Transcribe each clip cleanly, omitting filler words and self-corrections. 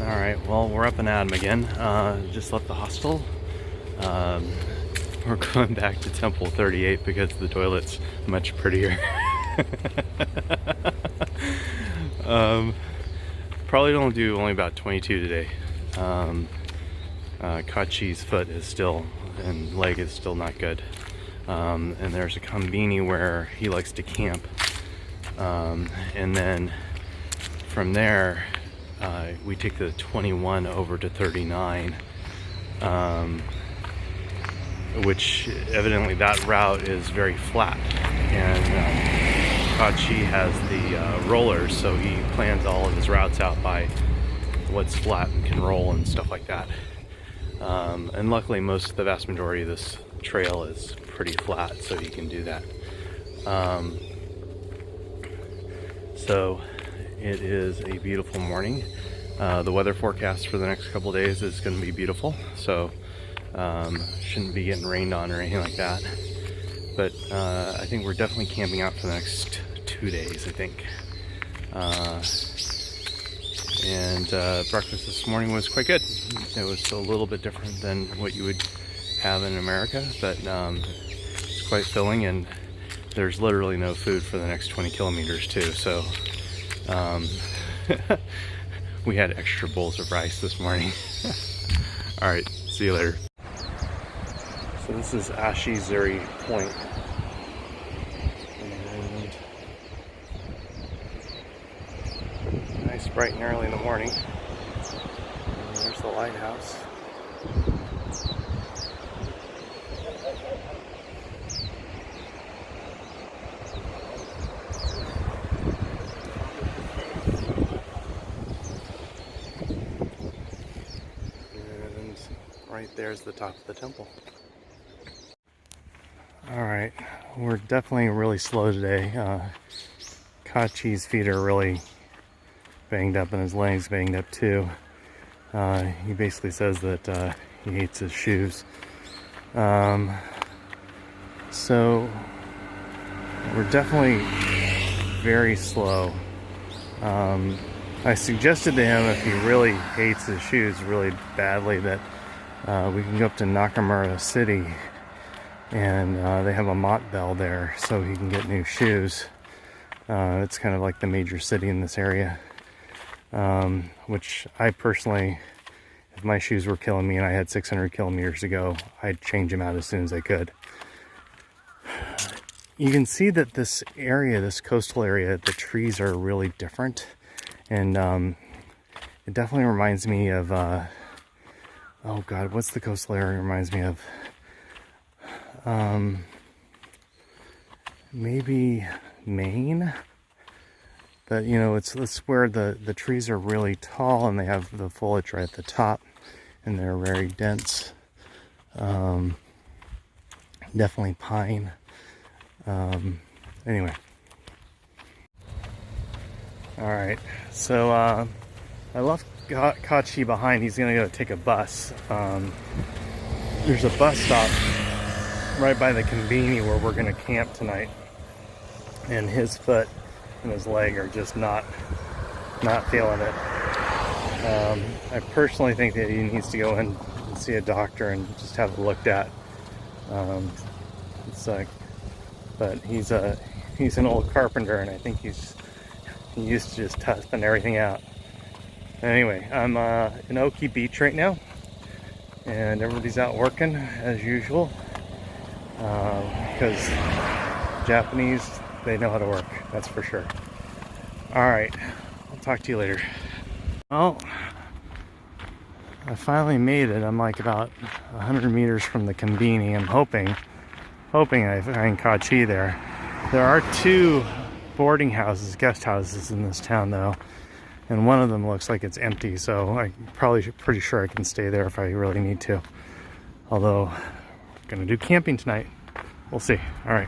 Alright, well, we're up and at 'em again. Just left the hostel. We're going back to Temple 38 because the toilet's much prettier. Probably don't do only about 22 today. Kachi's foot is still, and leg is still not good. And there's a combini where he likes to camp. And then from there, we take the 21 over to 39, which evidently that route is very flat. And Kachi has the rollers, so he plans all of his routes out by what's flat and can roll and stuff like that. And luckily, the vast majority of this trail is pretty flat, so you can do that. So it is a beautiful morning. The weather forecast for the next couple days is going to be beautiful, so shouldn't be getting rained on or anything like that. But I think we're definitely camping out for the next 2 days, I think. And breakfast this morning was quite good. It was a little bit different than what you would have in America, but it's quite filling, and there's literally no food for the next 20 kilometers too, so we had extra bowls of rice this morning. All right, see you later. So this is Ashizuri Point. And nice bright and early in the morning. And there's the lighthouse. Right there's the top of the temple. Alright, we're definitely really slow today. Kachi's feet are really banged up and his legs banged up too. He basically says that he hates his shoes. So we're definitely very slow. I suggested to him, if he really hates his shoes really badly, that we can go up to Nakamura City, and they have a Mott Bell there, so he can get new shoes. It's kind of like the major city in this area, which I personally, if my shoes were killing me and I had 600 kilometers to go, I'd change them out as soon as I could. You can see that this area, this coastal area, the trees are really different, and it definitely reminds me of oh god, what's the coastal area reminds me of? Maybe Maine? But you know, it's where the trees are really tall and they have the foliage right at the top, and they're very dense. Definitely pine. Anyway. Alright, so I left Kachi behind. He's gonna go take a bus. There's a bus stop right by the combini where we're gonna camp tonight, and his foot and his leg are just not feeling it. I personally think that he needs to go in and see a doctor and just have it looked at. But he's an old carpenter, and I think he used to just toughing everything out. Anyway, I'm in Oki Beach right now, and everybody's out working as usual, because Japanese, they know how to work, that's for sure. Alright, I'll talk to you later. Well, I finally made it. I'm like about 100 meters from the combini. I'm hoping I find Kachi there. There are 2 boarding houses, guest houses in this town though, and one of them looks like it's empty, so I'm pretty sure I can stay there if I really need to. Although, I'm gonna do camping tonight. We'll see. Alright.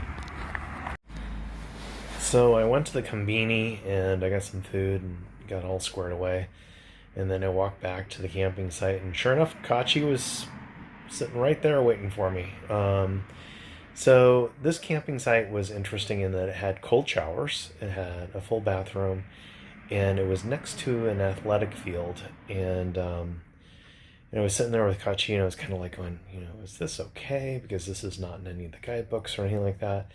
So I went to the combini and I got some food and got all squared away. And then I walked back to the camping site, and sure enough, Kachi was sitting right there waiting for me. So this camping site was interesting in that it had cold showers, it had a full bathroom, and it was next to an athletic field. And I was sitting there with Kachi, and I was kind of like going, is this okay? Because this is not in any of the guidebooks or anything like that.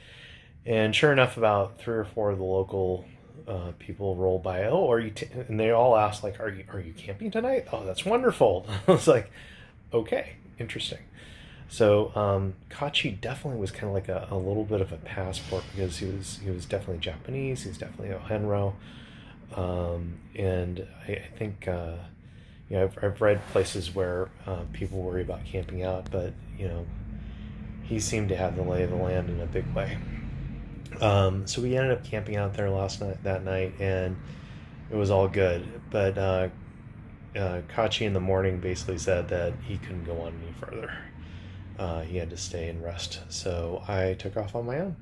And sure enough, about 3 or 4 of the local people roll by. Oh, are you? And they all asked, like, are you camping tonight? Oh, that's wonderful. I was like, okay, interesting. So Kachi definitely was kind of like a little bit of a passport, because he was definitely Japanese. He was definitely Ohenro, and I think I've read places where people worry about camping out, but he seemed to have the lay of the land in a big way. So we ended up camping out there that night, and it was all good. But Kachi in the morning basically said that he couldn't go on any further. He had to stay and rest. So I took off on my own.